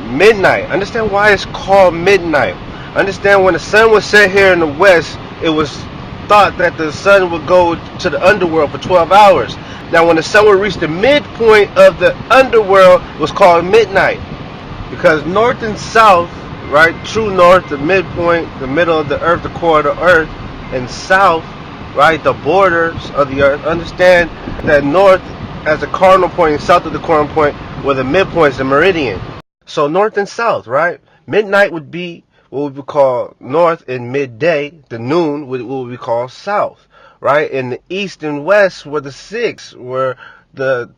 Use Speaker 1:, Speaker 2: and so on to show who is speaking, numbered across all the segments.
Speaker 1: midnight. Understand why it's called midnight. Understand when the sun was set here in the west, it was thought that the sun would go to the underworld for 12 hours. Now when the sun would reach the midpoint of the underworld, it was called midnight. Because north and south, right, true north, the midpoint, the middle of the earth, the core of the earth, and south, right, the borders of the earth. Understand that north as a cardinal point and south of the cardinal point, where the midpoint is the meridian. So north and south, right? Midnight would be what we would call north, and midday, the noon, would what we call south, right? And the east and west were the six, were the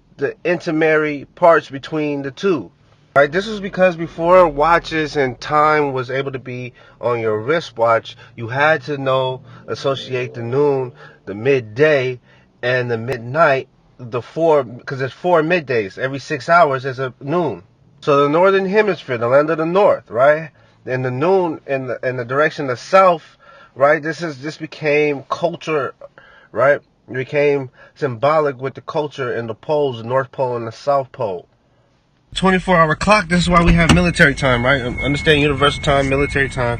Speaker 1: intermediary parts between the two. Right, this was because before watches and time was able to be on your wristwatch, you had to associate the noon, the midday, and the midnight, because there's 4 middays. Every 6 hours is a noon. So the northern hemisphere, the land of the north, right, and the noon in the direction of the south, right. This became culture, right. It became symbolic with the culture in the poles, the North Pole and the South Pole. 24-hour clock. This is why we have military time, right? Understand universal time, military time,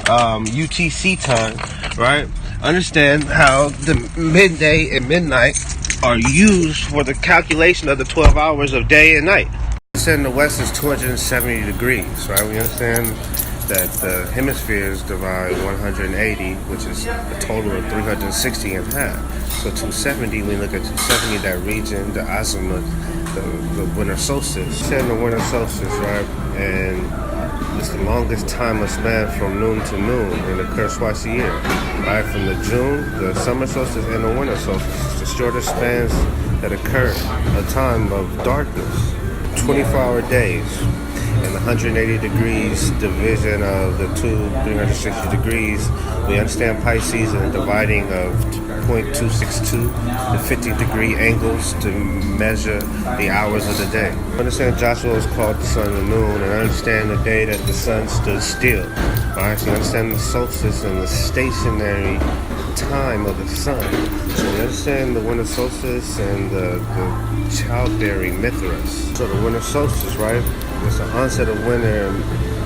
Speaker 1: UTC time, right? Understand how the midday and midnight are used for the calculation of the 12 hours of day and night. Understand the west is 270 degrees, right? We understand that the hemispheres divide 180, which is a total of 360 in half. So 270, we look at 270, that region, the azimuth, the winter solstice. It's in the winter solstice, right? And it's the longest time of span from noon to noon, and it occurs twice a year, right? From the June, the summer solstice, and the winter solstice. It's the shortest spans that occur a time of darkness. 24-hour days. And the 180 degrees division of the 360 degrees, we understand Pisces and the dividing of 0.262, the 50-degree angles to measure the hours of the day. Understand Joshua is called the sun and the moon, and understand the day that the sun stood still. Alright, so you understand the solstice and the stationary time of the sun. So we understand the winter solstice and the childbearing Mithras. So the winter solstice, right? It's the onset of winter, and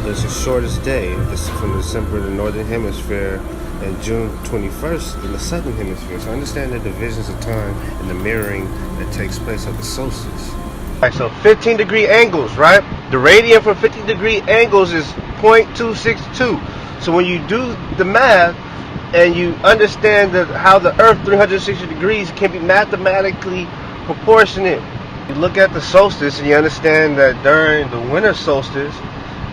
Speaker 1: it's the shortest day. This is from December in the northern hemisphere, and June 21st in the southern hemisphere. So understand the divisions of time and the mirroring that takes place at the solstice. Alright, so 15-degree angles, right? The radian for 15-degree angles is 0.262. So when you do the math and you understand how the Earth 360 degrees can be mathematically proportionate, you look at the solstice and you understand that during the winter solstice,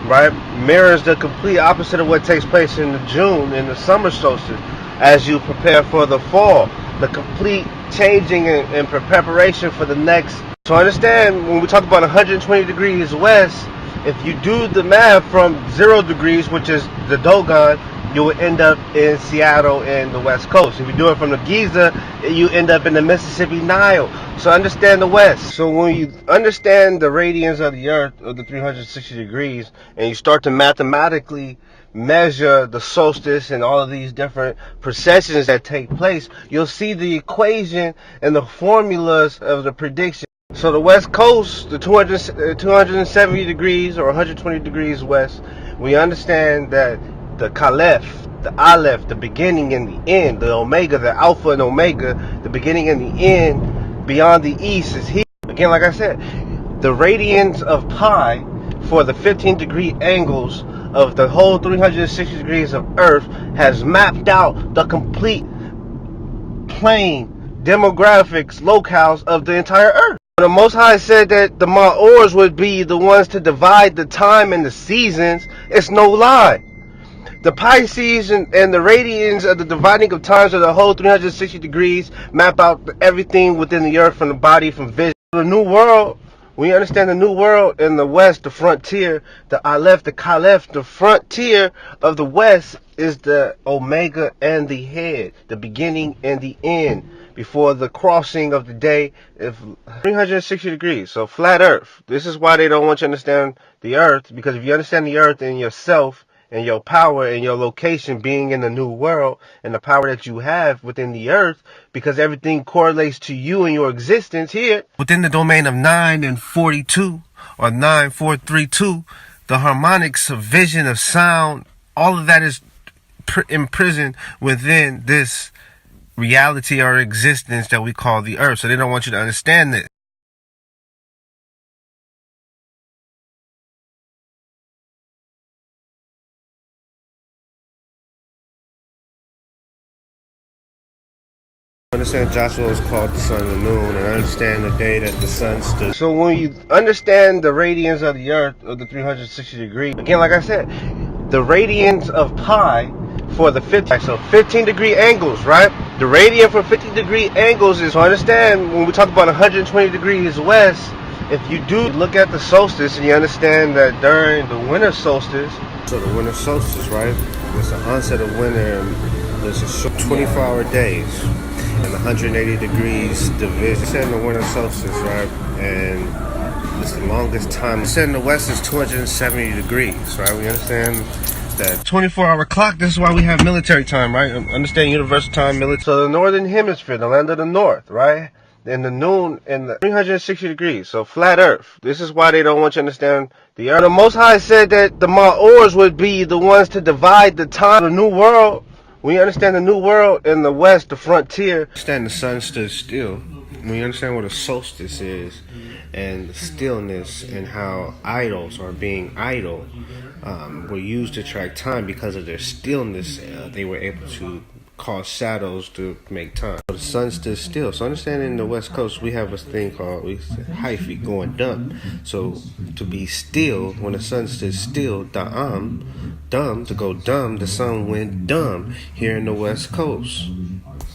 Speaker 1: right, mirrors the complete opposite of what takes place in the June in the summer solstice as you prepare for the fall, the complete changing and preparation for the next. So understand when we talk about 120 degrees west, if you do the math from 0 degrees, which is the Dogon, you will end up in Seattle in the West Coast. If you do it from the Giza, you end up in the Mississippi Nile. So understand the West. So when you understand the radians of the Earth, of the 360 degrees, and you start to mathematically measure the solstice and all of these different precessions that take place, you'll see the equation and the formulas of the prediction. So the West Coast, the 270 degrees or 120 degrees west, we understand that the Aleph, the beginning and the end, the Omega, the Alpha and Omega, the beginning and the end, beyond the east is here. Again, like I said, the radians of pi for the 15-degree angles of the whole 360 degrees of Earth has mapped out the complete plane, demographics, locales of the entire Earth. The Most High said that the Ma'ors would be the ones to divide the time and the seasons. It's no lie. The Pisces and the radians of the dividing of times of the whole 360 degrees map out everything within the earth, from the body, from vision. The new world, we understand the new world in the west, the frontier, the Aleph, the Caliph, the frontier of the west is the Omega and the head, the beginning and the end, before the crossing of the day of 360 degrees. So flat earth. This is why they don't want you to understand the earth, because if you understand the earth and yourself, and your power and your location being in the new world and the power that you have within the earth, because everything correlates to you and your existence here within the domain of 9 and 42 or 9432, the harmonics of vision, of sound, all of that is imprisoned within this reality or existence that we call the earth. So they don't want you to understand this. Understand Joshua is called the son of the noon, and understand the day that the sun stood. So when you understand the radians of the earth, of the 360 degrees, again, like I said, the radians of pi for the 50, so 15 degree angles, right? The radian for 50 degree angles is, to understand when we talk about 120 degrees west, if you do look at the solstice and you understand that during the winter solstice, so the winter solstice, right, it's the onset of winter, and there's a 24-hour days and 180 degrees division. It's in the winter solstice, right? And it's the longest time. It's in the west is 270 degrees, right? We understand that 24-hour clock. This is why we have military time, right? Understand universal time, military. So the northern hemisphere, the land of the north, right? In the noon, in the 360 degrees, so flat earth. This is why they don't want you to understand the earth. The Most High said that the Maoris would be the ones to divide the time of the new world. When you understand the new world in the west, the frontier, understand the sun stood still. When you understand what a solstice is, and the stillness, and how idols are being idle, were used to track time because of their stillness. They were able to cause shadows to make time. So the sun stood still. So understand in the West Coast we have a thing called hyphy, going dumb. So to be still, when the sun stood still, dumb, to go dumb, the sun went dumb here in the West Coast.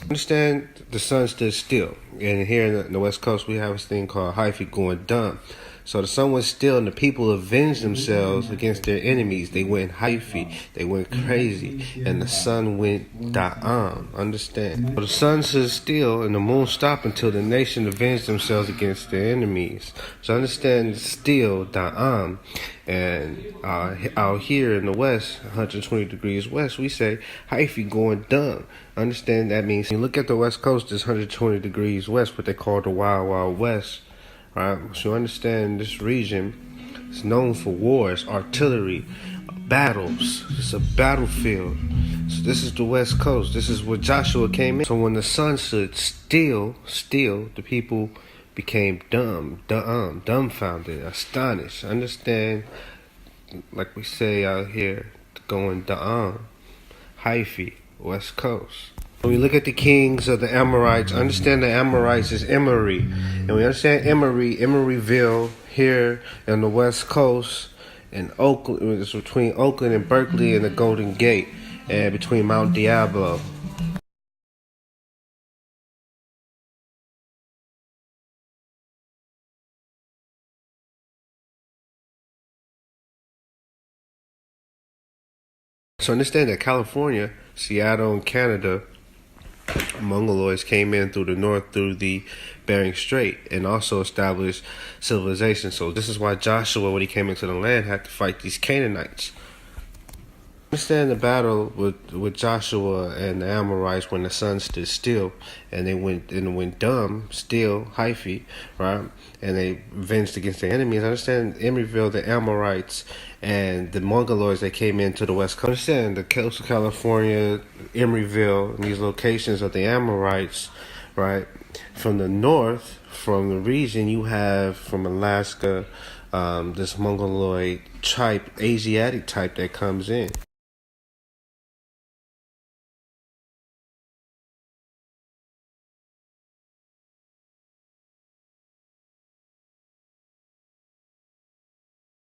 Speaker 1: Understand the sun stood still. And here in the West Coast we have this thing called hyphy, going dumb. So the sun was still, and the people avenged themselves against their enemies. They went hyphy, they went crazy, and the sun went da'am. Understand? So the sun stood still, and the moon stopped until the nation avenged themselves against their enemies. So understand, still da'am. And out here in the west, 120 degrees west, we say hyphy, going dumb. Understand that means, when you look at the West Coast, it's 120 degrees west, what they call the Wild Wild West. Right, so understand this region is known for wars, artillery, battles. It's a battlefield. So this is the West Coast. This is where Joshua came in. So when the sun stood still, the people became dumbfounded, astonished. Understand, like we say out here, going hyphy, West Coast. When we look at the kings of the Amorites, understand the Amorites is Emory. And we understand Emeryville here on the West Coast, and Oakland, it's between Oakland and Berkeley and the Golden Gate, and between Mount Diablo. So understand that California, Seattle, and Canada, Mongoloids came in through the north through the Bering Strait and also established civilization. So this is why Joshua, when he came into the land, had to fight these Canaanites. Understand the battle with Joshua and the Amorites when the sun stood still and they went dumb, still, hyphy, right? And they avenged against their enemies. Understand Emeryville, the Amorites, and the Mongoloids that came into the West Coast. Understand the coast of California, Emeryville, and these locations of the Amorites, right? From the north, from the region, you have from Alaska, this Mongoloid type, Asiatic type that comes in.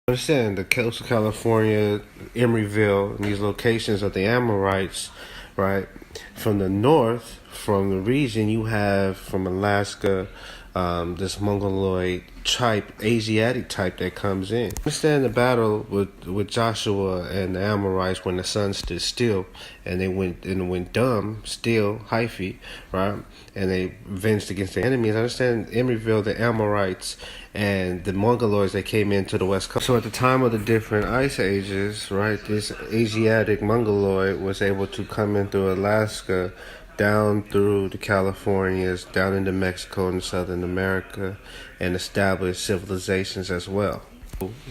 Speaker 1: Understand the coast of California, Emeryville, and these locations of the Amorites, right? From the north, from the region, you have from Alaska, this Mongoloid type, Asiatic type that comes in. Understand the battle with Joshua and the Amorites when the sun stood still and they went dumb, still, hyphy, right? And they avenged against their enemies. Understand Emeryville, the Amorites, and the Mongoloids that came into the West Coast. So at the time of the different ice ages, right, this Asiatic Mongoloid was able to come in through Alaska, down through the Californias, down into Mexico and Southern America, and establish civilizations as well.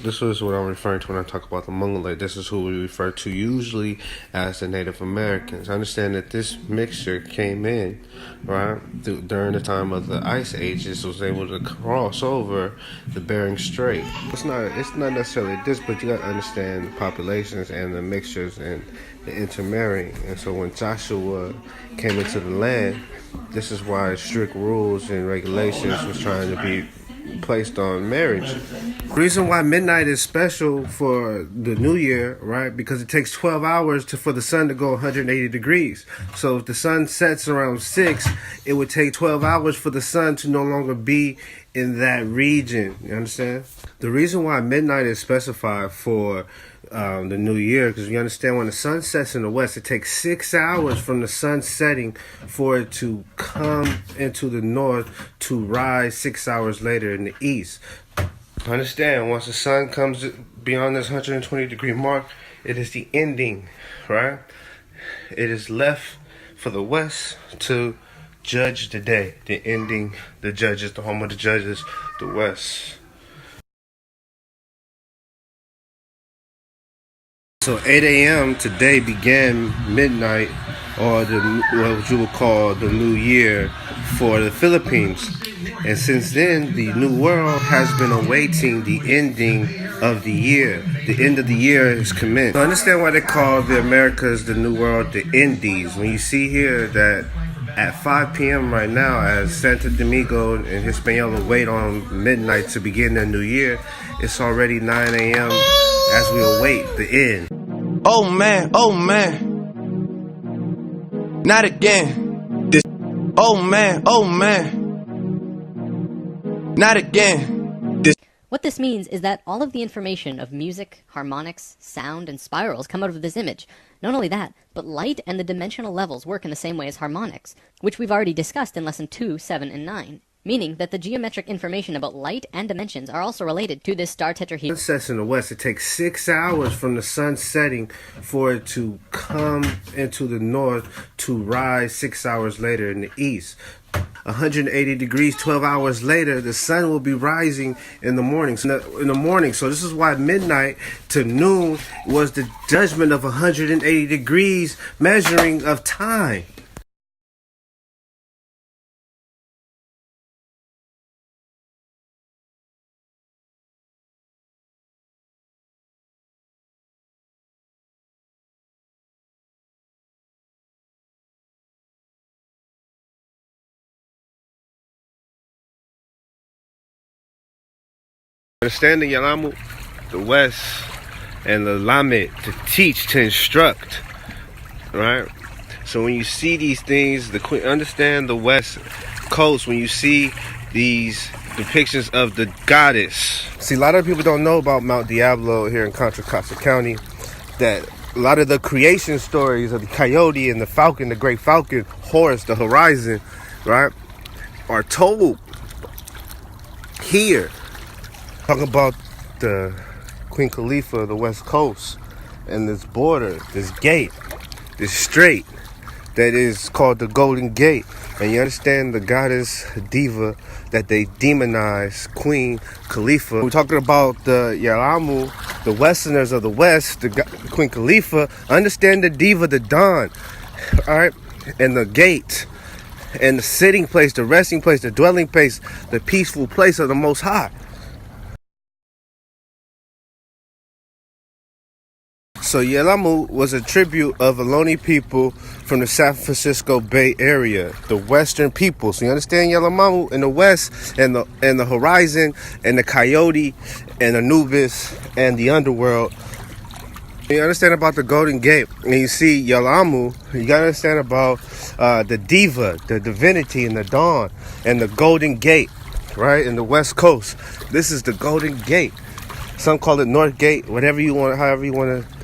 Speaker 1: This is what I'm referring to when I talk about the Mongoloid. This is who we refer to usually as the Native Americans. I understand that this mixture came in, right, during the time of the Ice Ages, was able to cross over the Bering Strait. It's not necessarily this, but you got to understand the populations and the mixtures and the intermarrying. And so when Joshua came into the land, this is why strict rules and regulations was trying to be placed on marriage. The reason why midnight is special for the new year, right? Because it takes 12 hours for the sun to go 180 degrees. So if the sun sets around 6, it would take 12 hours for the sun to no longer be in that region. You understand? The reason why midnight is specified for the new year, because you understand when the sun sets in the west, it takes 6 hours from the sun setting for it to come into the north to rise 6 hours later in the east. Understand, once the sun comes beyond this 120 degree mark, it is the ending, right? It is left for the west to judge the day, the ending, the judges, the home of the judges, the west. So 8 a.m. today began midnight, or what you would call the new year for the Philippines. And since then, the new world has been awaiting the ending of the year. The end of the year is commenced. So understand why they call the Americas, the new world, the Indies. When you see here that at 5 p.m. right now, as Santo Domingo and Hispaniola wait on midnight to begin their new year, it's already 9 a.m. as we await the end.
Speaker 2: Oh man, not again. Oh man, not again.
Speaker 3: What this means is that all of the information of music, harmonics, sound, and spirals come out of this image. Not only that, but light and the dimensional levels work in the same way as harmonics, which we've already discussed in lesson 2, 7, and 9. Meaning that the geometric information about light and dimensions are also related to this star tetrahedron.
Speaker 1: Sun sets in the west. It takes 6 hours from the sun setting for it to come into the north to rise 6 hours later in the east. 180 degrees, 12 hours later, the sun will be rising in the morning. So this is why midnight to noon was the judgment of 180 degrees measuring of time. Understand the Yalamu, the West, and the Lamet to teach, to instruct, right? So when you see these things, understand the West Coast, when you see these depictions of the goddess. See, a lot of people don't know about Mount Diablo here in Contra Costa County, that a lot of the creation stories of the coyote and the falcon, the great falcon, Horus, the horizon, right, are told here. Talk about the Queen Khalifa of the West Coast and this border, this gate, this strait that is called the Golden Gate. And you understand the goddess diva that they demonize, Queen Khalifa. We're talking about the Yalamu, the Westerners of the West, the Queen Khalifa. Understand the diva, the dawn, all right, and the gate, and the sitting place, the resting place, the dwelling place, the peaceful place of the Most High. So Yelamu was a tribute of Ohlone people from the San Francisco Bay Area, the Western people. So you understand Yelamamu in the West, and the horizon, and the coyote, and Anubis, and the underworld. You understand about the Golden Gate, and you see Yelamu. You gotta understand about the diva, the divinity, and the dawn, and the Golden Gate, right, in the West Coast. This is the Golden Gate. Some call it North Gate, whatever you want, however you want to.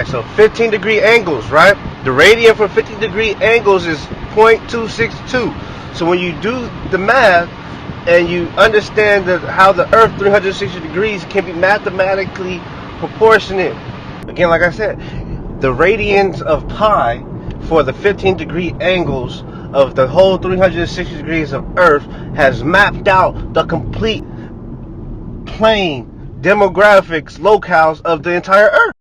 Speaker 1: So 15 degree angles, right? The radian for 15 degree angles is 0.262. So when you do the math and you understand that how the Earth 360 degrees can be mathematically proportionate. Again, like I said, the radians of pi for the 15 degree angles of the whole 360 degrees of Earth has mapped out the complete plane demographics locales of the entire Earth.